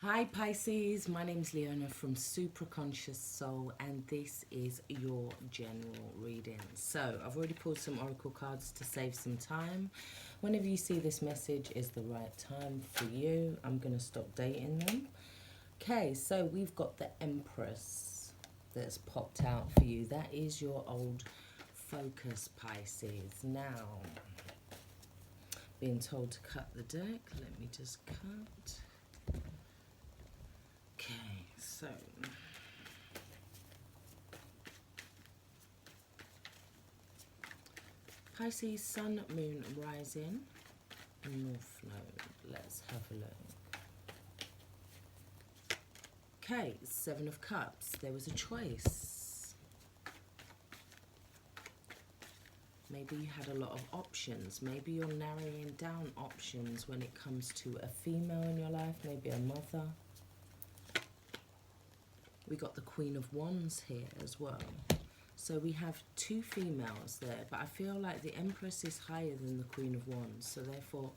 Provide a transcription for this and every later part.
Hi Pisces, my name's Leona from Supra ConsciousSoul, and this is your general reading. So I've already pulled some oracle cards to save some time. Whenever you see this message is the right time for you, I'm going to stop dating them. Okay, so we've got the Empress that's popped out for you. That is your old focus, Pisces. Now, being told to cut the deck, let me just cut. Okay, so Pisces, Sun, Moon, Rising, and North Node. Let's have a look. Okay, Seven of Cups. There was a choice. Maybe you had a lot of options. Maybe you're narrowing down options when it comes to a female in your life, maybe a mother. We got the Queen of Wands here as well. So we have two females there, but I feel like the Empress is higher than the Queen of Wands. So therefore,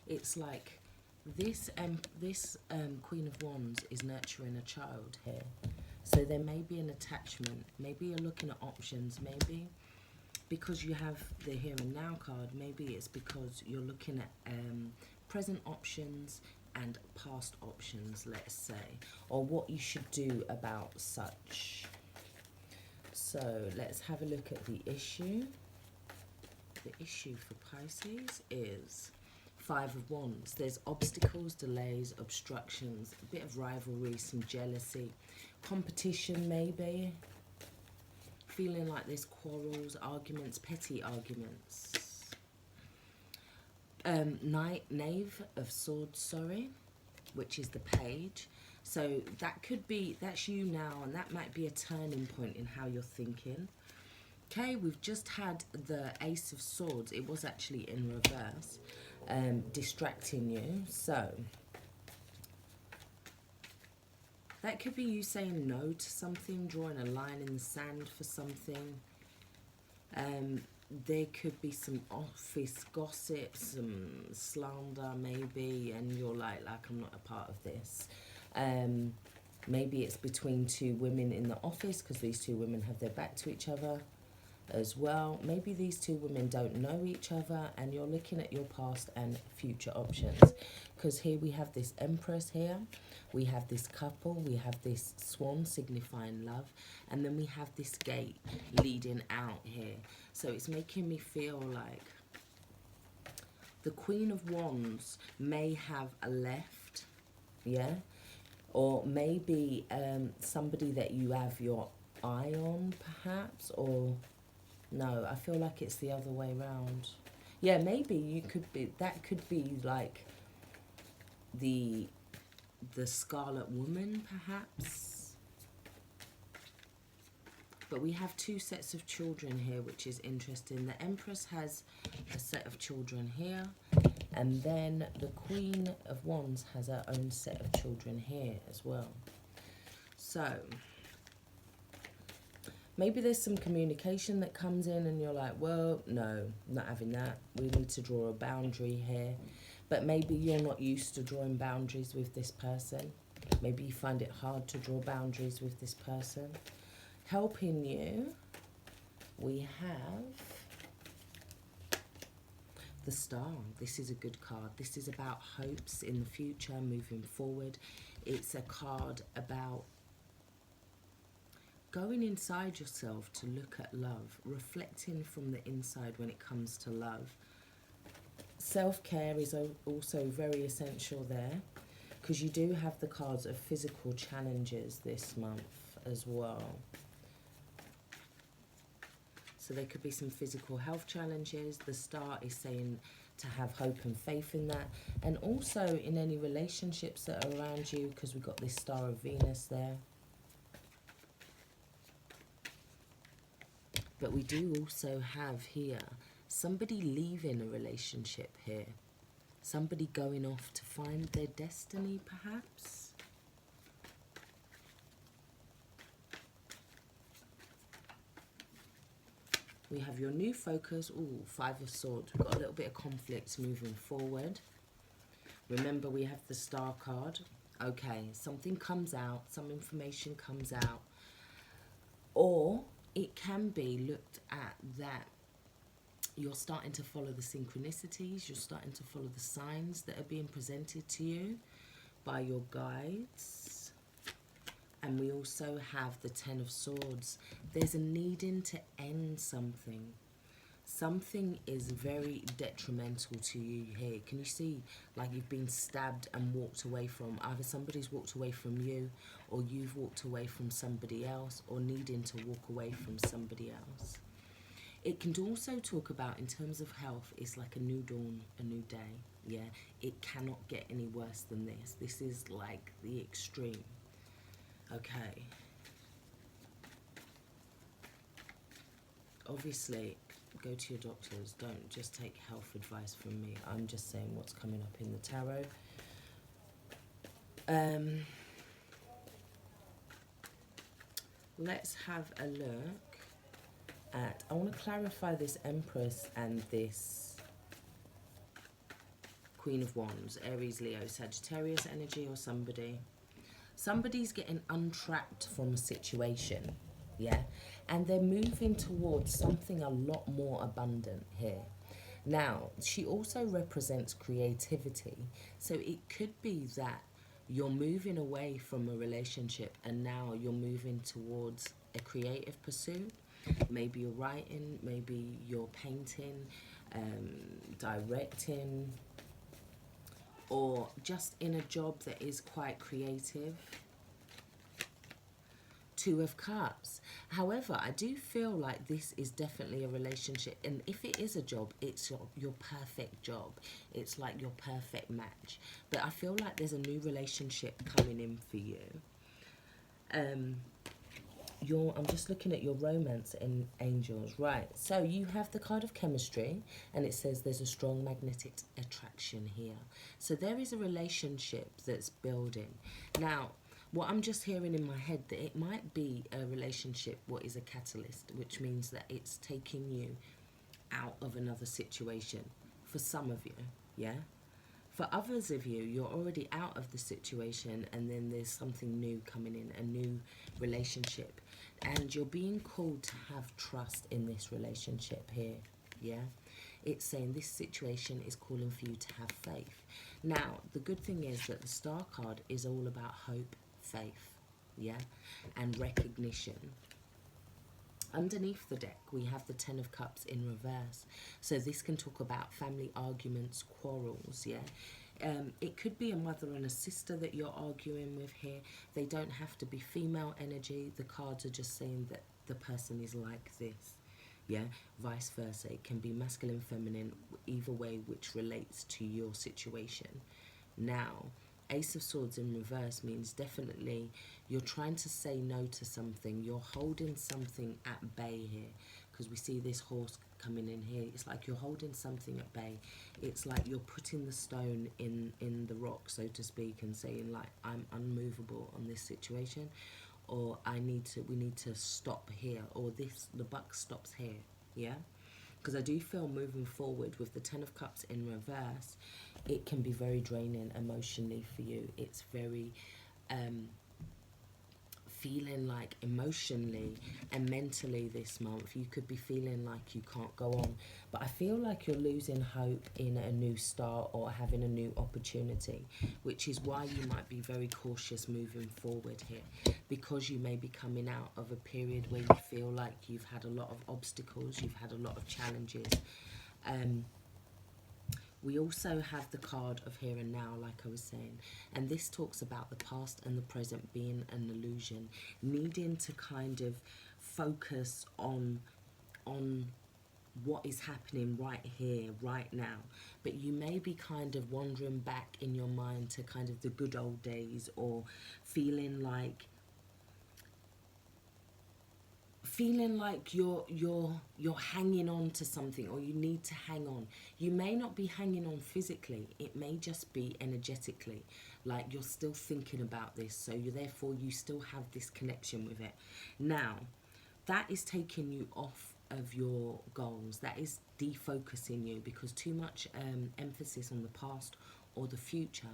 it's like this Queen of Wands is nurturing a child here. So there may be an attachment. Maybe you're looking at options. Maybe because you have the Here and Now card, maybe it's because you're looking at present options and past options, let's say, or what you should do about such. So let's have a look at the issue. The issue for Pisces is Five of Wands. There's obstacles, delays, obstructions, a bit of rivalry, some jealousy, competition maybe. Feeling like there's quarrels, arguments, petty arguments. Knave of Swords, sorry, which is the Page. So that could be, that's you now, and that might be a turning point in how you're thinking. Okay, we've just had the Ace of Swords. It was actually in reverse, distracting you. So that could be you saying no to something, drawing a line in the sand for something. There could be some office gossip, some slander maybe, and you're like I'm not a part of this. Maybe it's between two women in the office because these two women have their back to each other as well. Maybe these two women don't know each other and you're looking at your past and future options. Because here we have this Empress here, we have this couple, we have this swan signifying love, and then we have this gate leading out here. So it's making me feel like the Queen of Wands may have a left, yeah? Or maybe somebody that you have your eye on, perhaps, or no, I feel like it's the other way around. Yeah, maybe you could be, that could be like the Scarlet Woman, perhaps. But we have two sets of children here, which is interesting. The Empress has a set of children here, and then the Queen of Wands has her own set of children here as well. So maybe there's some communication that comes in and you're like, well, no, not having that. We need to draw a boundary here. But maybe you're not used to drawing boundaries with this person. Maybe you find it hard to draw boundaries with this person. Helping you, we have the Star. This is a good card. This is about hopes in the future, moving forward. It's a card about going inside yourself to look at love, reflecting from the inside when it comes to love. Self-care is also very essential there, because you do have the cards of physical challenges this month as well. So there could be some physical health challenges. The Star is saying to have hope and faith in that. And also in any relationships that are around you, because we've got this Star of Venus there. But we do also have here somebody leaving a relationship here. Somebody going off to find their destiny, perhaps. We have your new focus. Ooh, Five of Swords. We've got a little bit of conflict moving forward. Remember, we have the Star card. Okay, something comes out, some information comes out, or it can be looked at that you're starting to follow the synchronicities, you're starting to follow the signs that are being presented to you by your guides. And we also have the Ten of Swords. There's a needing to end something. Something is very detrimental to you here. Can you see, like, you've been stabbed and walked away from, either somebody's walked away from you, or you've walked away from somebody else, or needing to walk away from somebody else. It can also talk about, in terms of health, it's like a new dawn, a new day. Yeah, it cannot get any worse than this. This is like the extreme. Okay. Obviously, go to your doctors. Don't just take health advice from me. I'm just saying what's coming up in the tarot. Let's have a look at, I want to clarify this Empress and this Queen of Wands, Aries, Leo, Sagittarius energy, or somebody's getting untrapped from a situation, yeah, and they're moving towards something a lot more abundant here. Now, she also represents creativity, so it could be that you're moving away from a relationship and now you're moving towards a creative pursuit. Maybe you're writing, maybe you're painting, directing, or just in a job that is quite creative. Two of Cups. However, I do feel like this is definitely a relationship, and if it is a job, it's your perfect job. It's like your perfect match. But I feel like there's a new relationship coming in for you. I'm just looking at your romance and angels, right? So you have the card of chemistry, and it says there's a strong magnetic attraction here. So there is a relationship that's building. Now, what I'm just hearing in my head, that it might be a relationship what is a catalyst, which means that it's taking you out of another situation for some of you, yeah? For others of you, you're already out of the situation, and then there's something new coming in, a new relationship. And you're being called to have trust in this relationship here, yeah? It's saying this situation is calling for you to have faith. Now, the good thing is that the Star card is all about hope, faith, yeah? And recognition. Underneath the deck, we have the Ten of Cups in reverse. So this can talk about family arguments, quarrels, yeah? It could be a mother and a sister that you're arguing with here. They don't have to be female energy. The cards are just saying that the person is like this, yeah? Vice versa. It can be masculine, feminine, either way, which relates to your situation. Now, Ace of Swords in reverse means definitely you're trying to say no to something. You're holding something at bay here, because we see this horse coming in here. It's like you're holding something at bay. It's like you're putting the stone in the rock, so to speak, and saying, like, I'm unmovable on this situation, or we need to stop here, or the buck stops here, yeah? Because I do feel moving forward with the Ten of Cups in reverse, it can be very draining emotionally for you. It's very feeling like emotionally and mentally this month you could be feeling like you can't go on, but I feel like you're losing hope in a new start or having a new opportunity, which is why you might be very cautious moving forward here, because you may be coming out of a period where you feel like you've had a lot of obstacles, you've had a lot of challenges. We also have the card of here and now, like I was saying, and this talks about the past and the present being an illusion, needing to kind of focus on what is happening right here, right now. But you may be kind of wandering back in your mind to kind of the good old days, or feeling like you're hanging on to something, or you need to hang on. You may not be hanging on physically, it may just be energetically, like you're still thinking about this, so therefore you still have this connection with it. Now, that is taking you off of your goals. That is defocusing you, because too much emphasis on the past or the future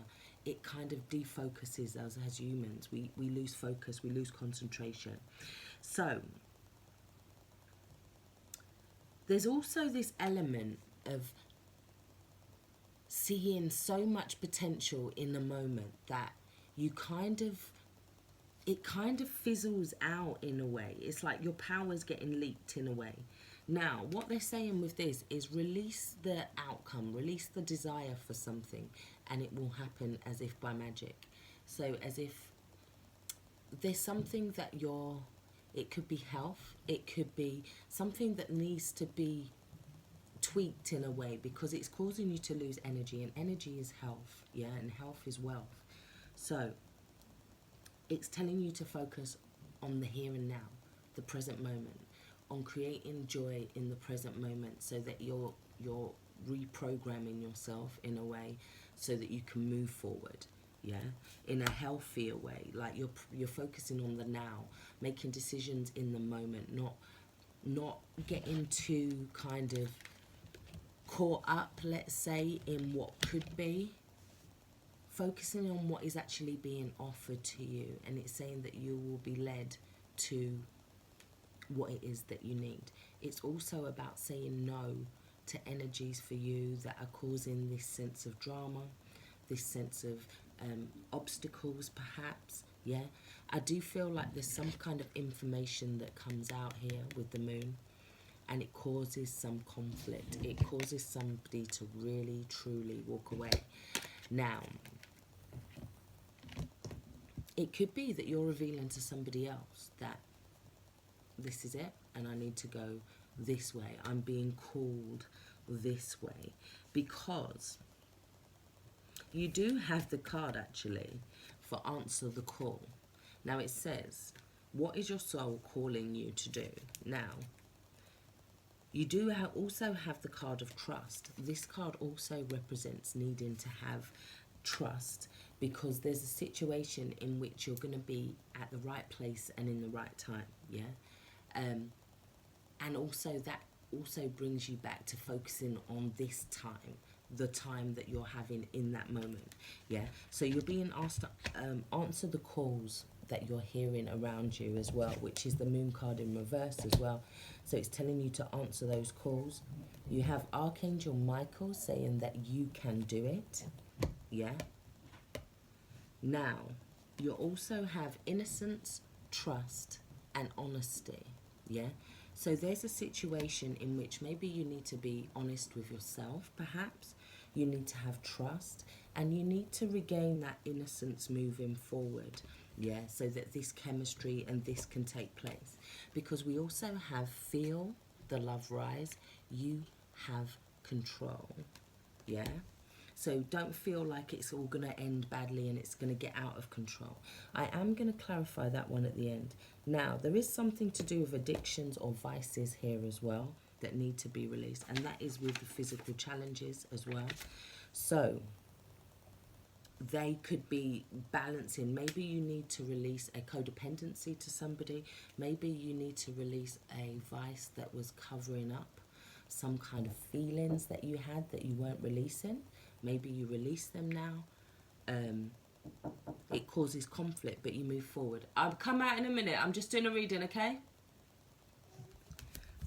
it kind of defocuses us as humans. We lose focus, we lose concentration. So there's also this element of seeing so much potential in the moment that you it kind of fizzles out in a way. It's like your power's getting leaked in a way. Now, what they're saying with this is release the outcome, release the desire for something, and it will happen as if by magic. So as if there's something that it could be health, it could be something that needs to be tweaked in a way, because it's causing you to lose energy, and energy is health, yeah, and health is wealth. So it's telling you to focus on the here and now, the present moment, on creating joy in the present moment, so that you're reprogramming yourself in a way so that you can move forward, yeah, in a healthier way. Like you're focusing on the now, making decisions in the moment, not getting too kind of caught up, let's say, in what could be, focusing on what is actually being offered to you. And it's saying that you will be led to what it is that you need. It's also about saying no to energies for you that are causing this sense of drama, this sense of obstacles perhaps, yeah. I do feel like there's some kind of information that comes out here with the moon, and it causes some conflict. It causes somebody to really, truly walk away. Now, it could be that you're revealing to somebody else that this is it, and I need to go this way. I'm being called this way, because you do have the card actually for answer the call. Now it says, what is your soul calling you to do? Now, you do also have the card of trust. This card also represents needing to have trust, because there's a situation in which you're going to be at the right place and in the right time, yeah. And also that also brings you back to focusing on this time, the time that you're having in that moment, yeah. So you're being asked to answer the calls that you're hearing around you as well, which is the moon card in reverse as well. So it's telling you to answer those calls. You have Archangel Michael saying that you can do it, yeah. Now, you also have innocence, trust, and honesty, yeah. So there's a situation in which maybe you need to be honest with yourself, perhaps. You need to have trust, and you need to regain that innocence moving forward, yeah, so that this chemistry and this can take place. Because we also have feel the love rise. You have control, yeah. So don't feel like it's all going to end badly and it's going to get out of control. I am going to clarify that one at the end. Now, there is something to do with addictions or vices here as well that need to be released. And that is with the physical challenges as well. So they could be balancing. Maybe you need to release a codependency to somebody. Maybe you need to release a vice that was covering up some kind of feelings that you had that you weren't releasing. Maybe you release them now. It causes conflict, but you move forward. I'll come out in a minute. I'm just doing a reading, okay?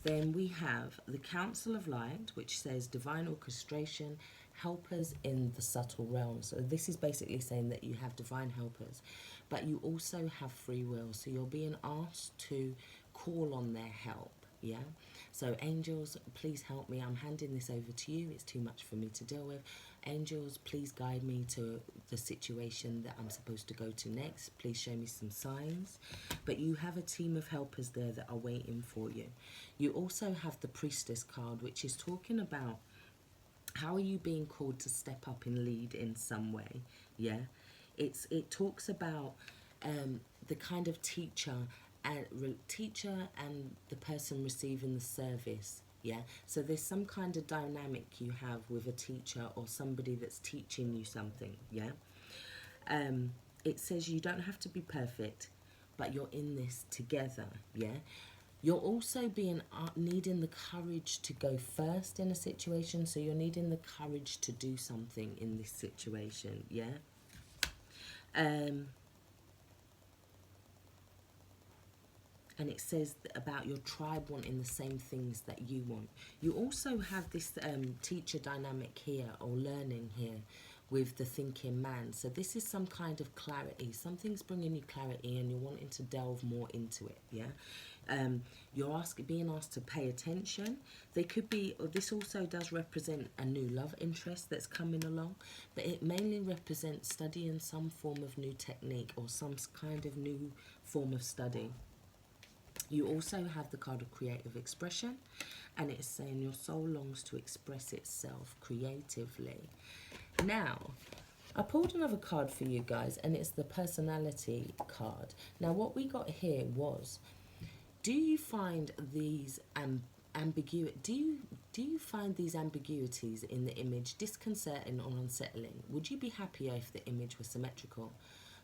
Then we have the Council of Light, which says divine orchestration, helpers in the subtle realm. So this is basically saying that you have divine helpers, but you also have free will. So you're being asked to call on their help, yeah? So angels, please help me. I'm handing this over to you. It's too much for me to deal with. Angels, please guide me to the situation that I'm supposed to go to next. Please show me some signs. But you have a team of helpers there that are waiting for you. You also have the Priestess card, which is talking about how are you being called to step up and lead in some way, yeah? It talks about the kind of teacher and the person receiving the service, yeah. So there's some kind of dynamic you have with a teacher or somebody that's teaching you something, yeah. It says you don't have to be perfect, but you're in this together, yeah. You're also needing the courage to go first in a situation. So you're needing the courage to do something in this situation, yeah. And it says about your tribe wanting the same things that you want. You also have this teacher dynamic here, or learning here, with the thinking man. So this is some kind of clarity. Something's bringing you clarity and you're wanting to delve more into it, yeah? You're being asked to pay attention. They could be, or this also does represent a new love interest that's coming along, but it mainly represents studying some form of new technique or some kind of new form of study. You also have the card of creative expression, and it's saying your soul longs to express itself creatively. Now, I pulled another card for you guys, and it's the personality card. Now, what we got here was, do you find these do you find these ambiguities in the image disconcerting or unsettling? Would you be happier if the image was symmetrical?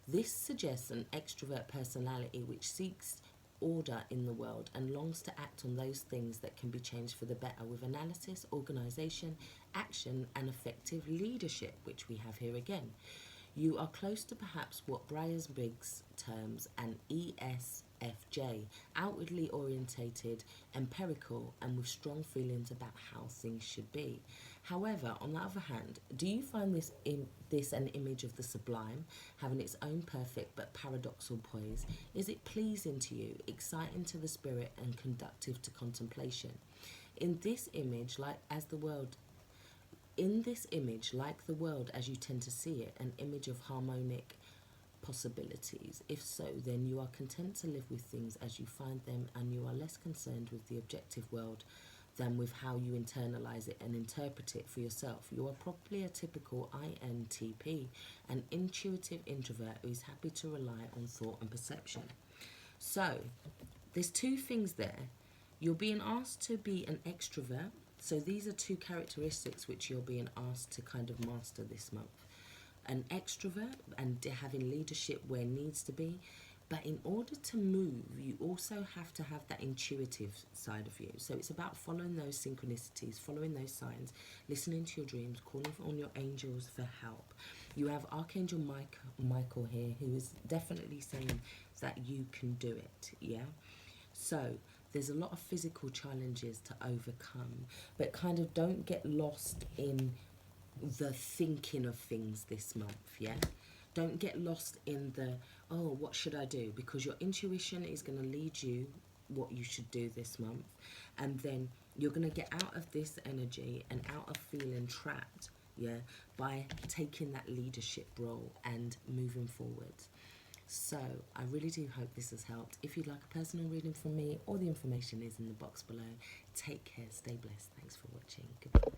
This suggests an extrovert personality which seeks order in the world and longs to act on those things that can be changed for the better with analysis, organisation, action and effective leadership, which we have here again. You are close to perhaps what Myers-Briggs terms an ESFJ, outwardly orientated, empirical and with strong feelings about how things should be. However, on the other hand, do you find this an image of the sublime, having its own perfect but paradoxal poise? Is it pleasing to you, exciting to the spirit and conducive to contemplation? In this image, like the world as you tend to see it, an image of harmonic possibilities. If so, then you are content to live with things as you find them, and you are less concerned with the objective world than with how you internalize it and interpret it for yourself. You are probably a typical INTP, an intuitive introvert who is happy to rely on thought and perception. So there's two things there. You're being asked to be an extrovert. So these are two characteristics which you're being asked to kind of master this month. An extrovert and having leadership where needs to be. But in order to move, you also have to have that intuitive side of you. So it's about following those synchronicities, following those signs, listening to your dreams, calling on your angels for help. You have Archangel Michael here, who is definitely saying that you can do it, yeah? So there's a lot of physical challenges to overcome, but kind of don't get lost in the thinking of things this month, yeah? Don't get lost in the, oh, what should I do? Because your intuition is going to lead you what you should do this month. And then you're going to get out of this energy and out of feeling trapped, yeah, by taking that leadership role and moving forward. So I really do hope this has helped. If you'd like a personal reading from me, all the information is in the box below. Take care, stay blessed. Thanks for watching. Goodbye.